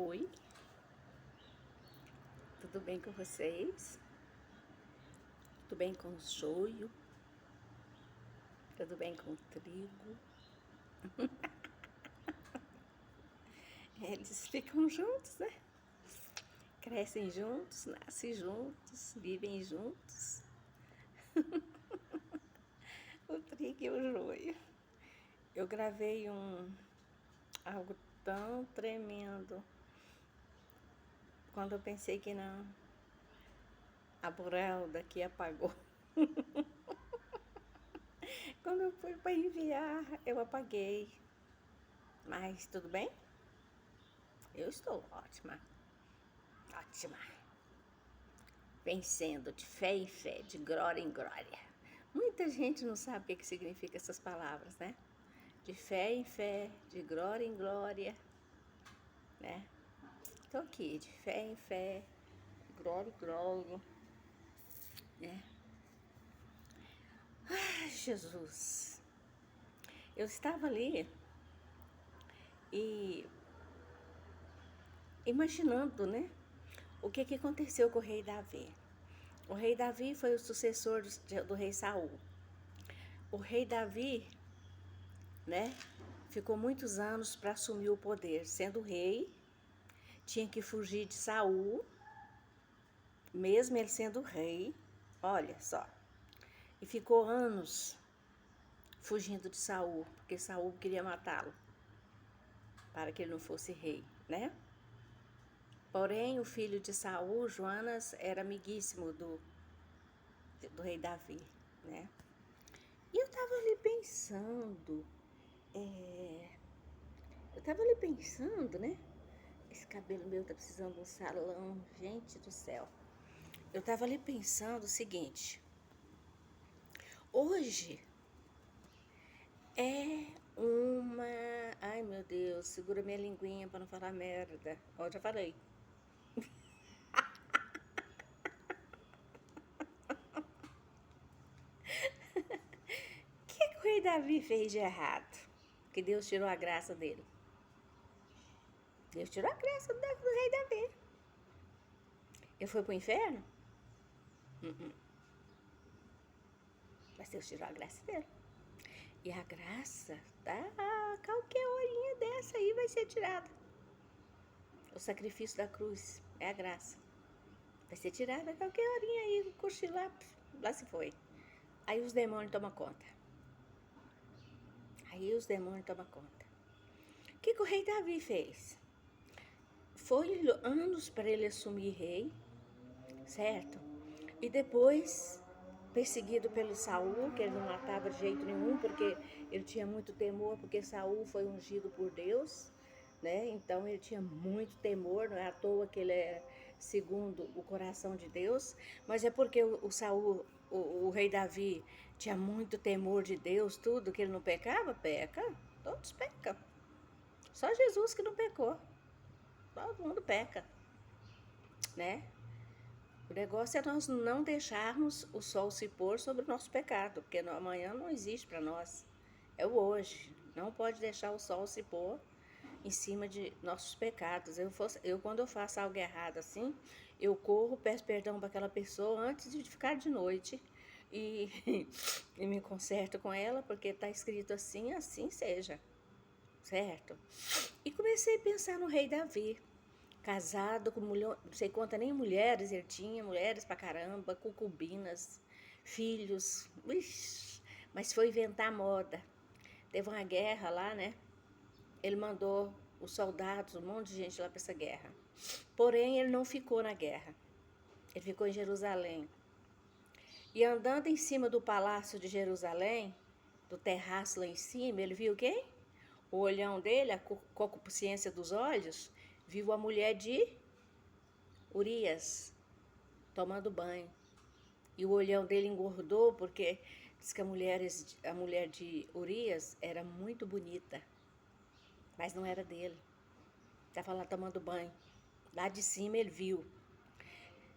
Oi, tudo bem com vocês? Tudo bem com o joio? Tudo bem com o trigo? Eles ficam juntos, né? Crescem juntos, nascem juntos, vivem juntos. O trigo e o joio. Eu gravei algo tão tremendo quando eu pensei que não, a Burelda que apagou. Quando eu fui para enviar, eu apaguei. Mas tudo bem? Eu estou ótima. Ótima. Vencendo de fé em fé, de glória em glória. Muita gente não sabe o que significa essas palavras, né? De fé em fé, de glória em glória, né? Estou aqui, de fé em fé, de glória em glória, né? Ai, Jesus. Eu estava ali e imaginando, né? O que aconteceu com o rei Davi. O rei Davi foi o sucessor do rei Saul. O rei Davi, né, ficou muitos anos para assumir o poder. Sendo rei, tinha que fugir de Saul, mesmo ele sendo rei, olha só. E ficou anos fugindo de Saul, porque Saul queria matá-lo, para que ele não fosse rei, né? Porém, o filho de Saul, Joanas, era amiguíssimo do rei Davi, né? E eu tava ali pensando, né? Esse cabelo meu tá precisando de um salão, gente do céu. Eu tava ali pensando o seguinte: hoje é uma. Ai meu Deus, segura minha linguinha pra não falar merda. Ó, já falei. O que o rei Davi fez de errado? Que Deus tirou a graça dele. Deus tirou a graça do rei Davi. Ele foi pro inferno? Mas Deus tirou a graça dele. E a graça, tá? Qualquer horinha dessa aí vai ser tirada. O sacrifício da cruz é a graça. Vai ser tirada qualquer horinha aí, cochilar, lá se foi. Aí os demônios tomam conta. O que o rei Davi fez? Foi anos para ele assumir rei, certo? E depois, perseguido pelo Saul, que ele não matava de jeito nenhum, porque ele tinha muito temor, porque Saul foi ungido por Deus, né? Então ele tinha muito temor, não é à toa que ele é segundo o coração de Deus, mas é porque o Saul, o rei Davi, tinha muito temor de Deus, tudo, que ele não pecava, peca, todos pecam. Só Jesus que não pecou. Todo mundo peca, né? O negócio é nós não deixarmos o sol se pôr sobre o nosso pecado, porque amanhã não existe para nós. É o hoje. Não pode deixar o sol se pôr em cima de nossos pecados. Quando eu faço algo errado assim, eu corro, peço perdão para aquela pessoa antes de ficar de noite e, e me conserto com ela, porque está escrito assim, assim seja, certo? E comecei a pensar no rei Davi, casado com mulher, não sei quantas nem mulheres ele tinha, mulheres pra caramba, concubinas, filhos, ixi, mas foi inventar moda. Teve uma guerra lá, né? Ele mandou os soldados, um monte de gente lá para essa guerra. Porém, ele não ficou na guerra. Ele ficou em Jerusalém. E andando em cima do palácio de Jerusalém, do terraço lá em cima, ele viu quem? O olhão dele, a concupiscência dos olhos, viu a mulher de Urias tomando banho. E o olhão dele engordou porque diz que a mulher de Urias era muito bonita, mas não era dele. Estava lá tomando banho. Lá de cima ele viu.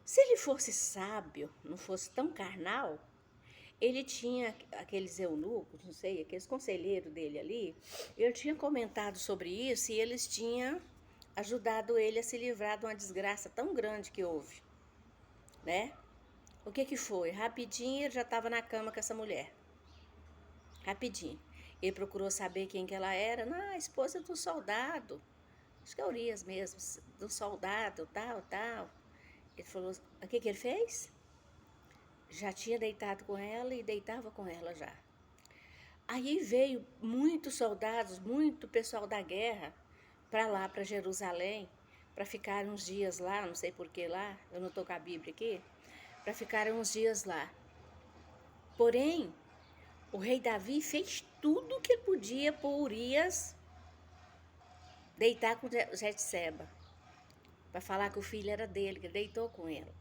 Se ele fosse sábio, não fosse tão carnal, ele tinha aqueles eunucos, não sei, aqueles conselheiros dele ali, ele tinha comentado sobre isso e eles tinham ajudado ele a se livrar de uma desgraça tão grande que houve, né? O que foi? Rapidinho ele já estava na cama com essa mulher. Rapidinho. Ele procurou saber quem que ela era. Não, a esposa do soldado. Acho que é Urias mesmo, do soldado, tal, tal. Ele falou, o que ele fez? Já tinha deitado com ela e deitava com ela já. Aí veio muitos soldados, muito pessoal da guerra, para lá, para Jerusalém, para ficar uns dias lá, não sei por que lá, eu não estou com a Bíblia aqui, para ficar uns dias lá. Porém, o rei Davi fez tudo o que ele podia por Urias deitar com Jetseba, para falar que o filho era dele, que ele deitou com ela.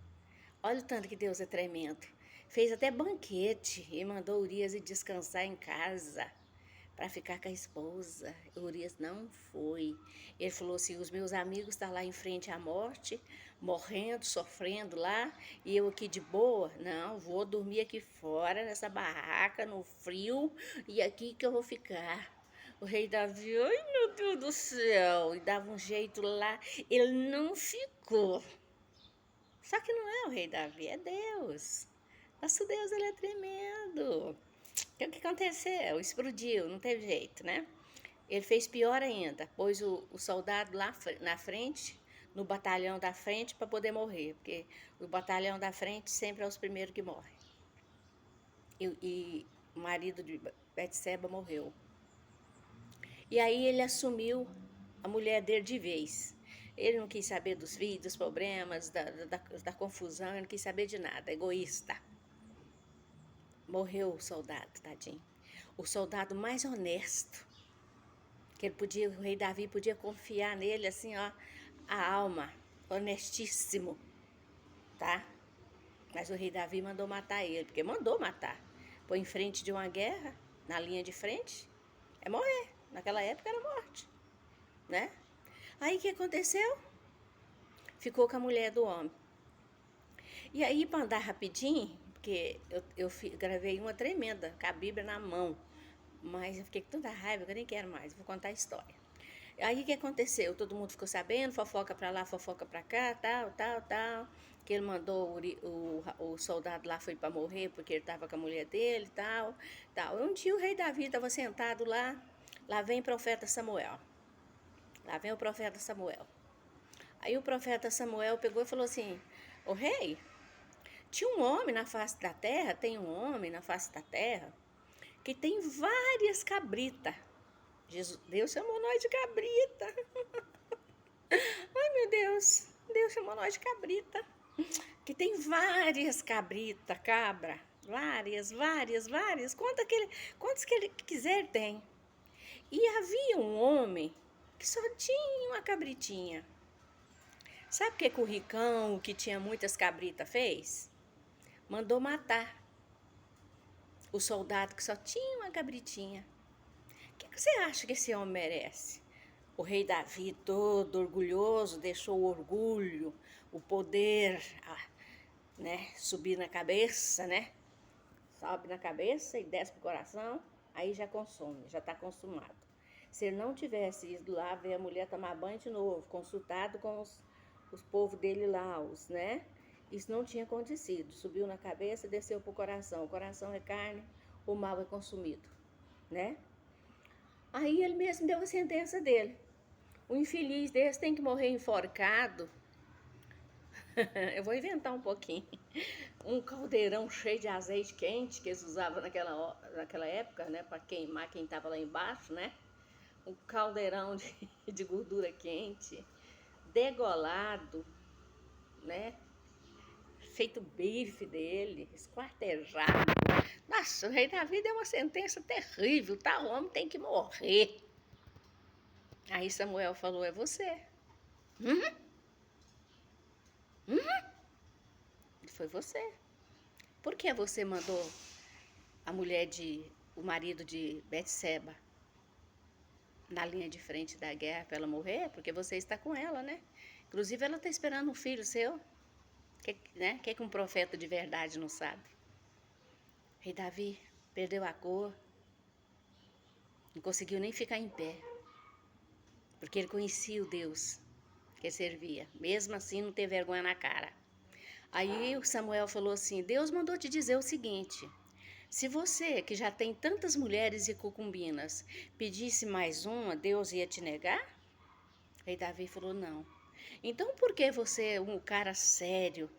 Olha o tanto que Deus é tremendo. Fez até banquete e mandou Urias ir descansar em casa para ficar com a esposa. Urias não foi. Ele falou assim, os meus amigos estão lá em frente à morte, morrendo, sofrendo lá, e eu aqui de boa. Não, vou dormir aqui fora, nessa barraca, no frio, e aqui que eu vou ficar. O rei Davi, ai meu Deus do céu, e dava um jeito lá, ele não ficou. Só que não é o rei Davi, é Deus. Nosso Deus, ele é tremendo. Então, o que aconteceu? Explodiu, não teve jeito, né? Ele fez pior ainda, pôs o soldado lá na frente, no batalhão da frente, para poder morrer, porque o batalhão da frente sempre é os primeiros que morrem. E o marido de Betseba morreu. E aí ele assumiu a mulher dele de vez. Ele não quis saber dos filhos, dos problemas, da confusão, ele não quis saber de nada, egoísta. Morreu o soldado, tadinho. O soldado mais honesto, que ele podia, o rei Davi podia confiar nele assim, ó, a alma, honestíssimo, tá? Mas o rei Davi mandou matar ele, porque mandou matar. Põe em frente de uma guerra, na linha de frente, é morrer. Naquela época era morte, né? Aí o que aconteceu? Ficou com a mulher do homem. E aí, para andar rapidinho, porque eu gravei uma tremenda, com a Bíblia na mão, mas eu fiquei com tanta raiva que eu nem quero mais, vou contar a história. Aí o que aconteceu? Todo mundo ficou sabendo, fofoca pra lá, fofoca pra cá, tal, tal, tal. Que ele mandou o soldado lá, foi pra morrer porque ele tava com a mulher dele, tal, tal. Um dia o rei Davi estava sentado lá vem o profeta Samuel. Lá vem o profeta Samuel. Aí o profeta Samuel pegou e falou assim, ô rei, tinha um homem na face da terra, tem um homem na face da terra, que tem várias cabritas. Deus chamou nós de cabrita. Ai, meu Deus, Deus chamou nós de cabrita. Que tem várias cabritas, cabra. Várias, várias, várias. Quantos que ele quiser tem. E havia um homem que só tinha uma cabritinha. Sabe o que o ricão, que tinha muitas cabritas, fez? Mandou matar o soldado que só tinha uma cabritinha. O que você acha que esse homem merece? O rei Davi, todo orgulhoso, deixou o orgulho, o poder, né, subir na cabeça, né? Sobe na cabeça e desce pro coração, aí já consome, já está consumado. Se ele não tivesse ido lá ver a mulher tomar banho de novo, consultado com os povos dele lá, né? Isso não tinha acontecido. Subiu na cabeça e desceu pro coração. O coração é carne, o mal é consumido, né? Aí ele mesmo deu a sentença dele. O infeliz desse tem que morrer enforcado. Eu vou inventar um pouquinho. Um caldeirão cheio de azeite quente que eles usavam naquela época, né? Para queimar quem estava lá embaixo, né? Um caldeirão de gordura quente, degolado, né? Feito bife dele, esquartejado. Nossa, o rei Davi deu uma sentença terrível, tá? O homem tem que morrer. Aí Samuel falou, é você. Foi você. Por que você mandou o marido de Betseba na linha de frente da guerra para ela morrer? Porque você está com ela, né? Inclusive ela está esperando um filho seu. Né? Que um profeta de verdade não sabe? Rei Davi perdeu a cor, não conseguiu nem ficar em pé, porque ele conhecia o Deus que servia. Mesmo assim, não teve vergonha na cara. Aí o Samuel falou assim: Deus mandou te dizer o seguinte: se você, que já tem tantas mulheres e concubinas, pedisse mais uma, Deus ia te negar? Aí Davi falou: não. Então por que você, um cara sério,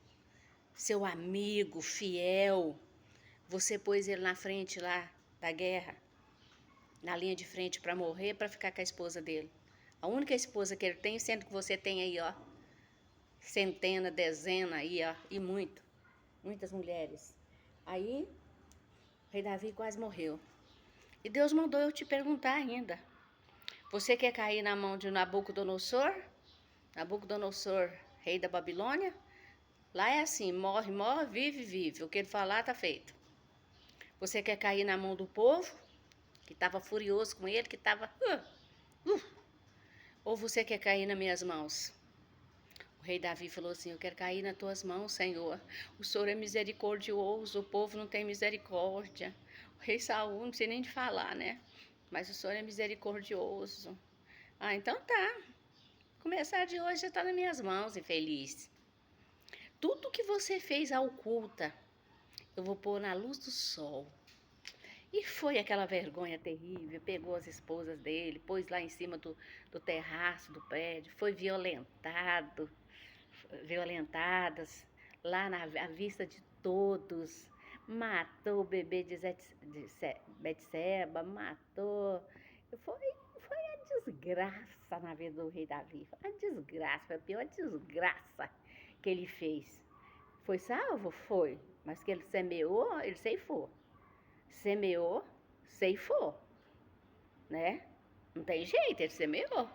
seu amigo, fiel, você pôs ele na frente lá da guerra, na linha de frente para morrer, para ficar com a esposa dele? A única esposa que ele tem, sendo que você tem aí, ó, centena, dezena aí, ó, e muitas mulheres. Aí, o rei Davi quase morreu. E Deus mandou eu te perguntar ainda: você quer cair na mão de Nabucodonosor? Nabucodonosor, rei da Babilônia? Lá é assim: morre, morre, vive, vive. O que ele falar, tá feito. Você quer cair na mão do povo, que estava furioso com ele, que estava. Ou você quer cair nas minhas mãos? O rei Davi falou assim: eu quero cair nas tuas mãos, Senhor. O Senhor é misericordioso, o povo não tem misericórdia. O rei Saul não precisa nem de falar, né? Mas o Senhor é misericordioso. Ah, então tá. Começar de hoje já está nas minhas mãos, infeliz. Tudo que você fez à oculta, eu vou pôr na luz do sol. E foi aquela vergonha terrível. Pegou as esposas dele, pôs lá em cima do terraço do prédio, foi violentadas, lá à vista de todos. Matou o bebê de Betseba, matou. Foi a desgraça na vida do rei Davi. Foi a desgraça, foi a pior desgraça que ele fez. Foi salvo? Foi. Mas que ele semeou, ele ceifou. Semeou, ceifou, né? Não tem jeito, ele semeou.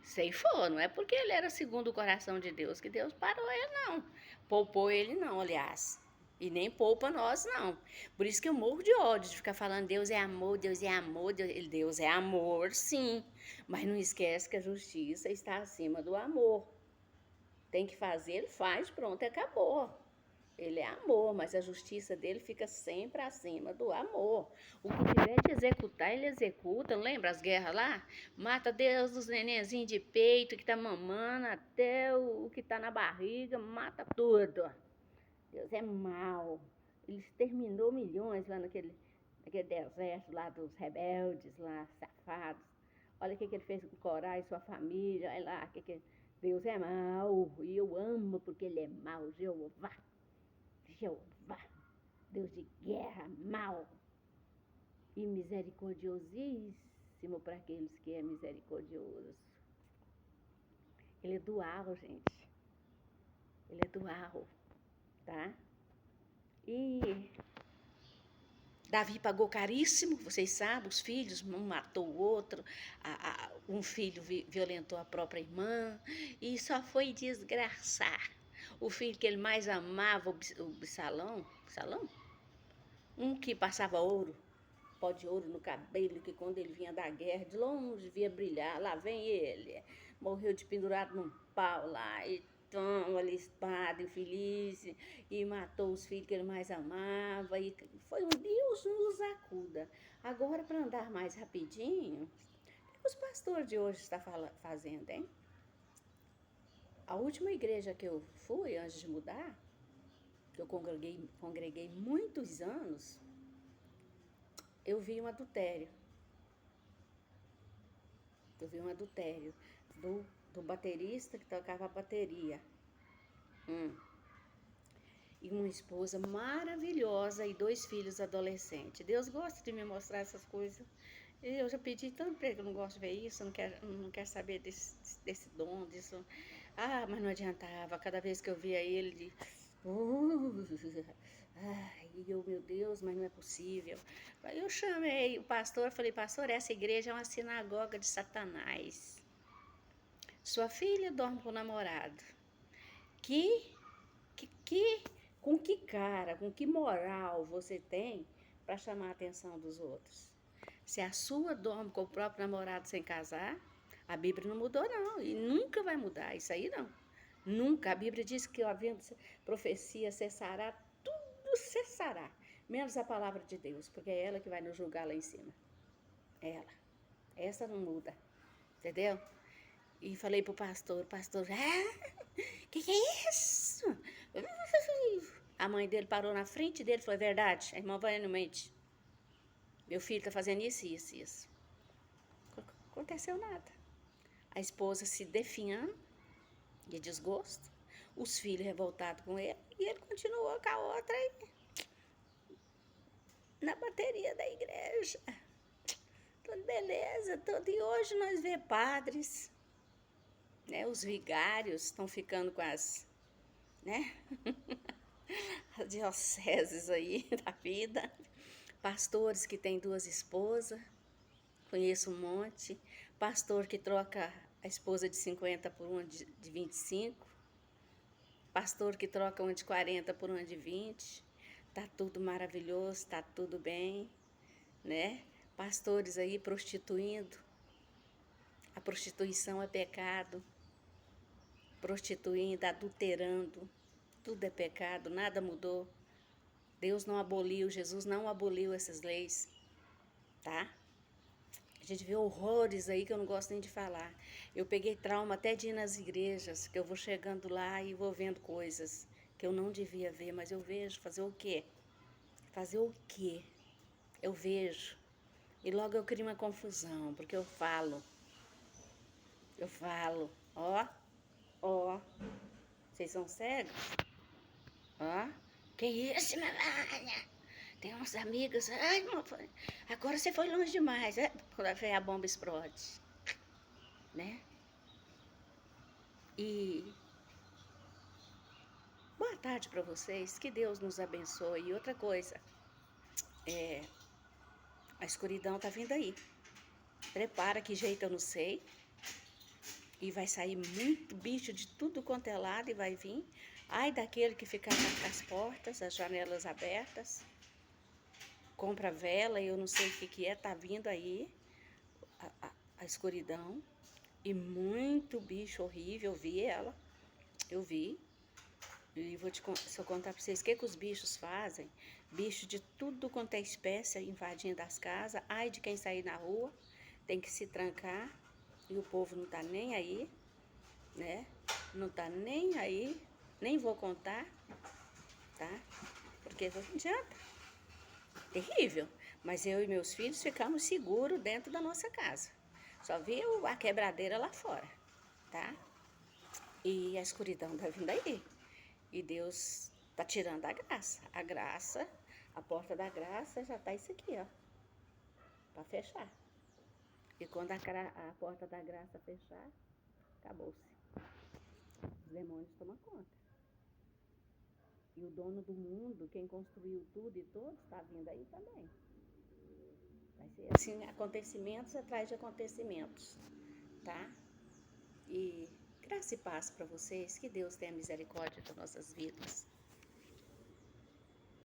Ceifou, não é porque ele era segundo o coração de Deus que Deus parou ele, não. Poupou ele, não, aliás. E nem poupa nós, não. Por isso que eu morro de ódio de ficar falando Deus é amor, Deus é amor, Deus é amor, sim. Mas não esquece que a justiça está acima do amor. Tem que fazer, ele faz, pronto, acabou. Ele é amor, mas a justiça dele fica sempre acima do amor. O que tiver de executar, ele executa. Não lembra as guerras lá? Mata Deus dos nenenzinhos de peito que tá mamando, até o que tá na barriga, mata tudo. Deus é mau. Ele exterminou milhões lá naquele deserto lá dos rebeldes, lá, safados. Olha o que ele fez com Corá e sua família. Olha lá, Deus é mau. E eu amo porque ele é mau, Jeová. Jeová, Deus de guerra, mau e misericordiosíssimo para aqueles que é misericordioso. Ele é dual, gente. Ele é dual, tá? E Davi pagou caríssimo, vocês sabem, os filhos, um matou o outro, um filho violentou a própria irmã, e só foi desgraçar. O filho que ele mais amava, o Absalão, um que passava ouro, pó de ouro no cabelo, que quando ele vinha da guerra, de longe via brilhar, lá vem ele, morreu de pendurado num pau lá, e toma ali espada, infeliz, e matou os filhos que ele mais amava, e foi um Deus nos acuda. Agora, para andar mais rapidinho, o que os pastores de hoje estão fazendo, hein? A última igreja que eu fui, antes de mudar, que eu congreguei muitos anos, eu vi um adultério. Eu vi um adultério do baterista que tocava a bateria. E uma esposa maravilhosa e 2 filhos adolescentes. Deus gosta de me mostrar essas coisas. Eu já pedi tanto para ele que eu não gosto de ver isso, não quero saber desse dom, disso. Ah, mas não adiantava. Cada vez que eu via ele, ai, meu Deus, mas não é possível. Aí eu chamei o pastor, falei, pastor, essa igreja é uma sinagoga de Satanás. Sua filha dorme com o namorado. Com que cara, com que moral você tem para chamar a atenção dos outros? Se a sua dorme com o próprio namorado sem casar, a Bíblia não mudou, não. E nunca vai mudar isso aí, não. Nunca. A Bíblia diz que havendo profecia cessará, tudo cessará. Menos a palavra de Deus, porque é ela que vai nos julgar lá em cima. Ela. Essa não muda. Entendeu? E falei pro pastor, que é isso? A mãe dele parou na frente dele e falou, é verdade, a irmã Vânia não mente. Meu filho tá fazendo isso, isso, isso. Não aconteceu nada. A esposa se definhando de desgosto, os filhos revoltados com ele, e ele continuou com a outra aí, na bateria da igreja. Tudo beleza, tudo. E hoje nós vê padres, né? Os vigários estão ficando com as, né? As dioceses aí da vida. Pastores que têm 2 esposas, conheço um monte. Pastor que troca a esposa de 50 por uma de 25. Pastor que troca uma de 40 por uma de 20. Tá tudo maravilhoso, tá tudo bem, né? Pastores aí prostituindo. A prostituição é pecado. Prostituindo, adulterando. Tudo é pecado, nada mudou. Deus não aboliu, Jesus não aboliu essas leis, tá? A gente vê horrores aí que eu não gosto nem de falar. Eu peguei trauma até de ir nas igrejas, que eu vou chegando lá e vou vendo coisas que eu não devia ver, mas eu vejo. Fazer o quê? Fazer o quê? Eu vejo. E logo eu crio uma confusão, porque eu falo, ó, vocês são cegos? Ó, que isso, Melania? Tem uns amigos, ai, agora você foi longe demais, quando a bomba explode, né? E boa tarde para vocês, que Deus nos abençoe. E outra coisa, a escuridão tá vindo aí. Prepara, que jeito eu não sei. E vai sair muito bicho de tudo quanto é lado e vai vir. Ai daquele que ficar com as portas, as janelas abertas. Compra vela, eu não sei o que é, tá vindo aí a escuridão. E muito bicho horrível, eu vi. E se eu contar pra vocês o que os bichos fazem, bicho de tudo quanto é espécie invadindo as casas, ai de quem sair na rua, tem que se trancar, e o povo não tá nem aí, né? Não tá nem aí, nem vou contar, tá? Porque não adianta. Terrível. Mas eu e meus filhos ficamos seguros dentro da nossa casa. Só viu a quebradeira lá fora, tá? E a escuridão tá vindo aí. E Deus tá tirando a graça. A graça, a porta da graça já tá isso aqui, ó. Pra fechar. E quando a porta da graça fechar, acabou-se. Os demônios tomam conta. E o dono do mundo, quem construiu tudo e todos, tá vindo aí também. Vai ser assim, acontecimentos atrás de acontecimentos, tá? E graça e paz para vocês. Que Deus tenha misericórdia das nossas vidas.